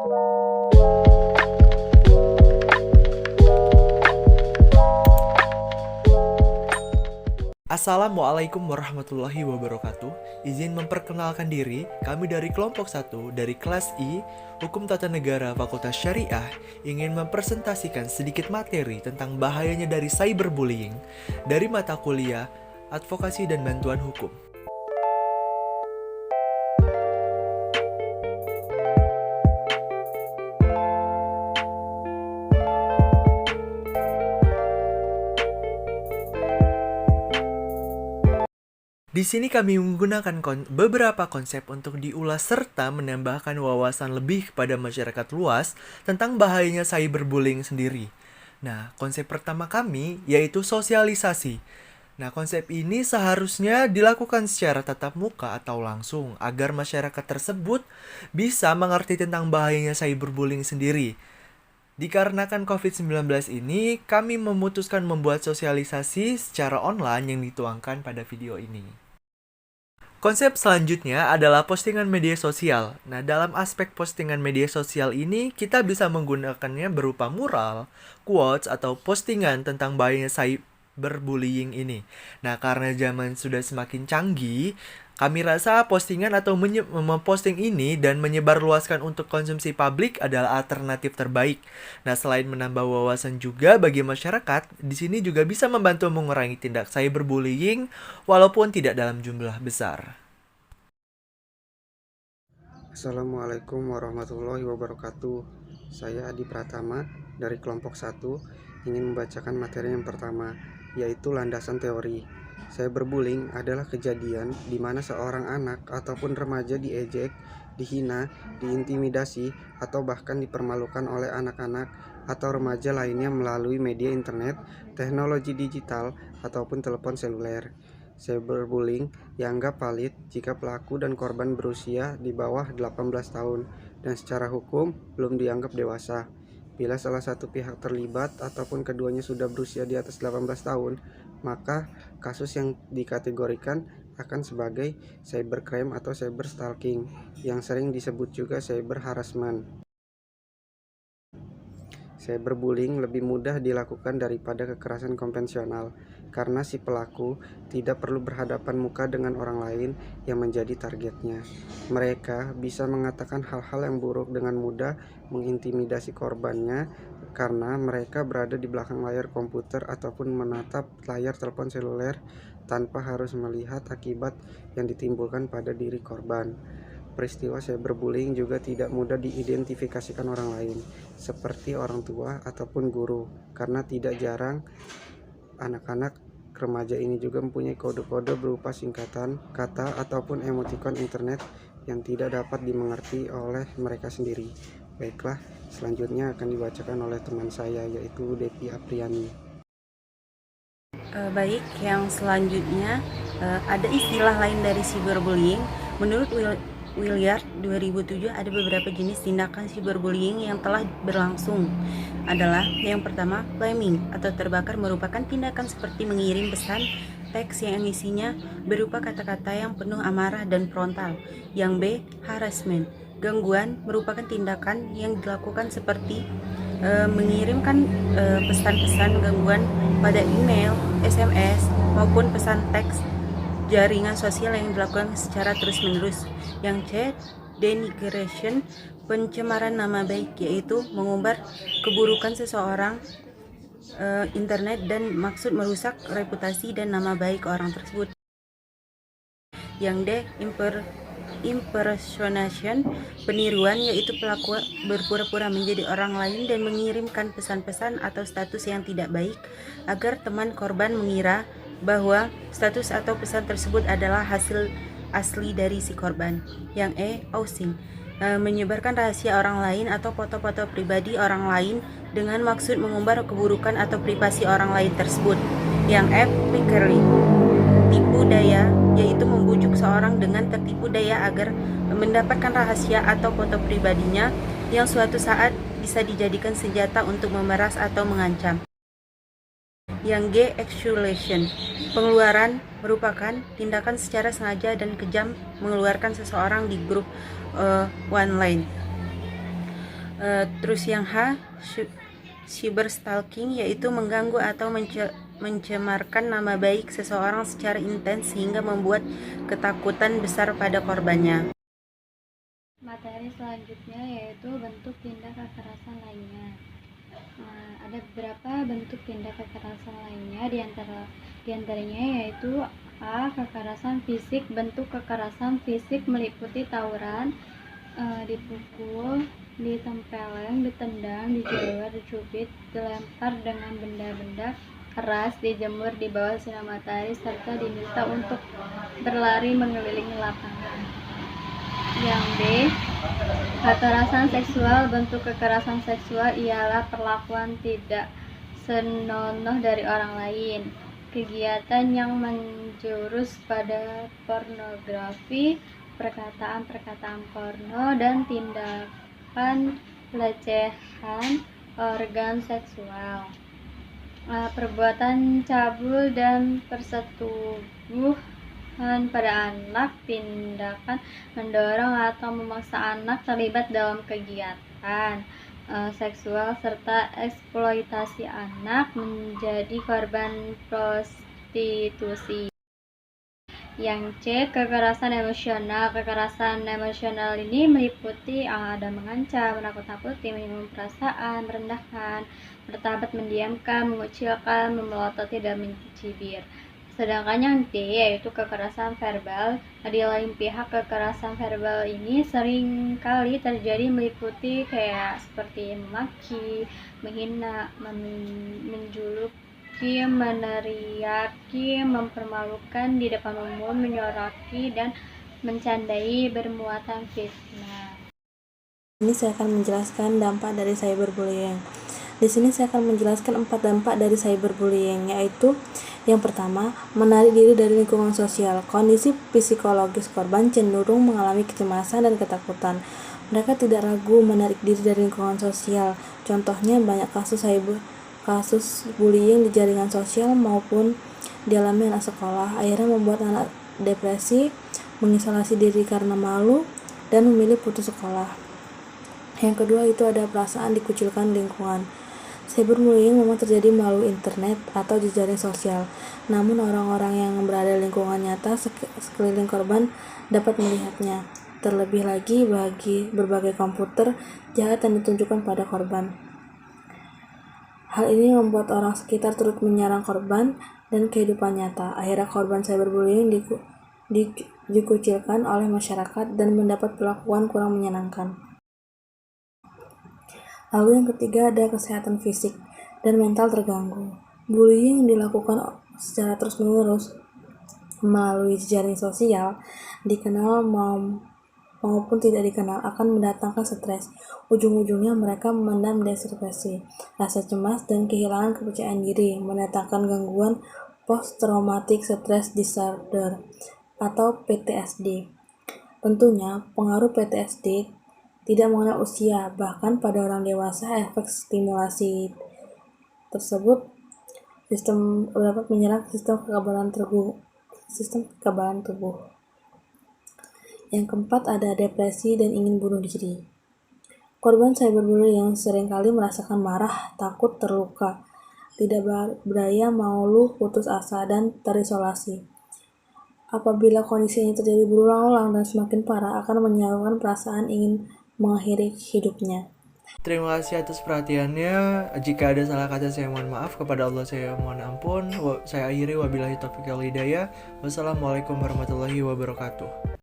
Assalamualaikum warahmatullahi wabarakatuh. Izin memperkenalkan diri, kami dari kelompok 1 dari kelas I, Hukum Tata Negara Fakultas Syariah, ingin mempresentasikan sedikit materi tentang bahayanya dari cyberbullying dari mata kuliah Advokasi dan Bantuan Hukum. Di sini kami menggunakan beberapa konsep untuk diulas serta menambahkan wawasan lebih kepada masyarakat luas tentang bahayanya cyberbullying sendiri. Nah, konsep pertama kami yaitu sosialisasi. Nah, konsep ini seharusnya dilakukan secara tatap muka atau langsung agar masyarakat tersebut bisa mengerti tentang bahayanya cyberbullying sendiri. Dikarenakan COVID-19 ini, kami memutuskan membuat sosialisasi secara online yang dituangkan pada video ini. Konsep selanjutnya adalah postingan media sosial. Nah, dalam aspek postingan media sosial ini, kita bisa menggunakannya berupa mural, quotes, atau postingan tentang bahayanya cyberbullying ini. Nah, karena zaman sudah semakin canggih, kami rasa postingan atau memposting ini dan menyebarluaskan untuk konsumsi publik adalah alternatif terbaik. Nah, selain menambah wawasan juga bagi masyarakat, di sini juga bisa membantu mengurangi tindak cyberbullying walaupun tidak dalam jumlah besar. Assalamualaikum warahmatullahi wabarakatuh. Saya Adi Pratama dari kelompok 1 ingin membacakan materi yang pertama, yaitu landasan teori. Cyberbullying adalah kejadian di mana seorang anak ataupun remaja diejek, dihina, diintimidasi, atau bahkan dipermalukan oleh anak-anak atau remaja lainnya melalui media internet, teknologi digital, ataupun telepon seluler. Cyberbullying dianggap valid jika pelaku dan korban berusia di bawah 18 tahun dan secara hukum belum dianggap dewasa. Bila salah satu pihak terlibat ataupun keduanya sudah berusia di atas 18 tahun, maka kasus yang dikategorikan akan sebagai cybercrime atau cyberstalking, yang sering disebut juga cyber harassment. Cyberbullying lebih mudah dilakukan daripada kekerasan konvensional karena si pelaku tidak perlu berhadapan muka dengan orang lain yang menjadi targetnya. Mereka bisa mengatakan hal-hal yang buruk dengan mudah, mengintimidasi korbannya karena mereka berada di belakang layar komputer ataupun menatap layar telepon seluler tanpa harus melihat akibat yang ditimbulkan pada diri korban. Peristiwa cyberbullying juga tidak mudah diidentifikasikan orang lain, seperti orang tua ataupun guru, karena tidak jarang anak-anak remaja ini juga mempunyai kode-kode berupa singkatan kata ataupun emoticon internet yang tidak dapat dimengerti oleh mereka sendiri. Baiklah, selanjutnya akan dibacakan oleh teman saya, yaitu Devi Apriani. Baik, yang selanjutnya ada istilah lain dari cyberbullying. Menurut Williard 2007 ada beberapa jenis tindakan cyberbullying yang telah berlangsung. Adalah yang pertama, flaming atau terbakar merupakan tindakan seperti mengirim pesan teks yang isinya berupa kata-kata yang penuh amarah dan frontal. Yang B, harassment. Gangguan merupakan tindakan yang dilakukan seperti mengirimkan pesan-pesan gangguan pada email, SMS, maupun pesan teks jaringan sosial yang dilakukan secara terus-menerus. Yang C, denigration, pencemaran nama baik, yaitu mengumbar keburukan seseorang internet dan maksud merusak reputasi dan nama baik orang tersebut. Yang D, impersonation, peniruan, yaitu pelaku berpura-pura menjadi orang lain dan mengirimkan pesan-pesan atau status yang tidak baik agar teman korban mengira bahwa status atau pesan tersebut adalah hasil asli dari si korban. Yang E, outing, menyebarkan rahasia orang lain atau foto-foto pribadi orang lain dengan maksud mengumbar keburukan atau privasi orang lain tersebut. Yang F, trickery, tipu daya, yaitu membujuk seorang dengan tertipu daya agar mendapatkan rahasia atau foto pribadinya yang suatu saat bisa dijadikan senjata untuk memeras atau mengancam. Yang G, exfoliation, pengeluaran merupakan tindakan secara sengaja dan kejam mengeluarkan seseorang di grup online. Terus yang H, cyberstalking, yaitu mengganggu atau mencemarkan nama baik seseorang secara intens sehingga membuat ketakutan besar pada korbannya. Materi selanjutnya yaitu bentuk tindak kekerasan lainnya. Ada beberapa bentuk tindak kekerasan lainnya, diantaranya yaitu A. Kekerasan fisik. Bentuk kekerasan fisik meliputi tawuran, dipukul, ditempeleng, ditendang, dijewer, dicubit, dilempar dengan benda-benda keras, dijemur di bawah sinar matahari, serta diminta untuk berlari mengelilingi lapangan. Yang B. Kekerasan seksual. Bentuk kekerasan seksual ialah perlakuan tidak senonoh dari orang lain, kegiatan yang menjurus pada pornografi, perkataan-perkataan porno, dan tindakan pelecehan organ seksual. Perbuatan cabul dan persetubuhan pada anak, tindakan mendorong atau memaksa anak terlibat dalam kegiatan seksual, serta eksploitasi anak menjadi korban prostitusi. Yang C. Kekerasan emosional. Kekerasan emosional ini meliputi ada mengancam, menakut-nakuti, menyinggung perasaan, merendahkan, bertabat, mendiamkan, mengucilkan, memelototi, dan mencibir. Sedangkan yang D yaitu kekerasan verbal. Di lain pihak, kekerasan verbal ini sering kali terjadi meliputi kayak seperti memaki, menghina, menjuluki, meneriaki, mempermalukan di depan umum, menyoraki, dan mencandai bermuatan fitnah. Ini saya akan menjelaskan dampak dari cyberbullying. Di sini saya akan menjelaskan 4 dampak dari cyberbullying, yaitu yang pertama, menarik diri dari lingkungan sosial. Kondisi psikologis korban cenderung mengalami kecemasan dan ketakutan. Mereka tidak ragu menarik diri dari lingkungan sosial. Contohnya banyak kasus bullying di jaringan sosial maupun dialami anak sekolah, akhirnya membuat anak depresi, mengisolasi diri karena malu, dan memilih putus sekolah. Yang kedua itu ada perasaan dikucilkan lingkungan. Cyberbullying memang terjadi melalui internet atau di jaring sosial. Namun orang-orang yang berada di lingkungan nyata sekeliling korban dapat melihatnya. Terlebih lagi bagi berbagai komputer jahat yang ditunjukkan pada korban. Hal ini membuat orang sekitar turut menyerang korban dan kehidupan nyata. Akhirnya korban cyberbullying dikucilkan oleh masyarakat dan mendapat perlakuan kurang menyenangkan. Lalu yang ketiga ada kesehatan fisik dan mental terganggu. Bullying dilakukan secara terus-menerus melalui jaring sosial, dikenal maupun tidak dikenal, akan mendatangkan stres. Ujung-ujungnya mereka memendam depresi, rasa cemas, dan kehilangan kepercayaan diri, mendatangkan gangguan post-traumatic stress disorder atau PTSD. Tentunya pengaruh PTSD tidak mengenal usia, bahkan pada orang dewasa efek stimulasi tersebut dapat menyerang sistem kekebalan tubuh. Yang keempat ada depresi dan ingin bunuh diri. Korban cyberbullying seringkali merasakan marah, takut, terluka, tidak berdaya, malu, putus asa, dan terisolasi. Apabila kondisi ini terjadi berulang-ulang dan semakin parah, akan menyebabkan perasaan ingin mengakhiri hidupnya. Terima kasih atas perhatiannya. Jika ada salah kata saya mohon maaf, kepada Allah saya mohon ampun. Saya akhiri wabillahi taufiq wal hidayah. Wassalamualaikum warahmatullahi wabarakatuh.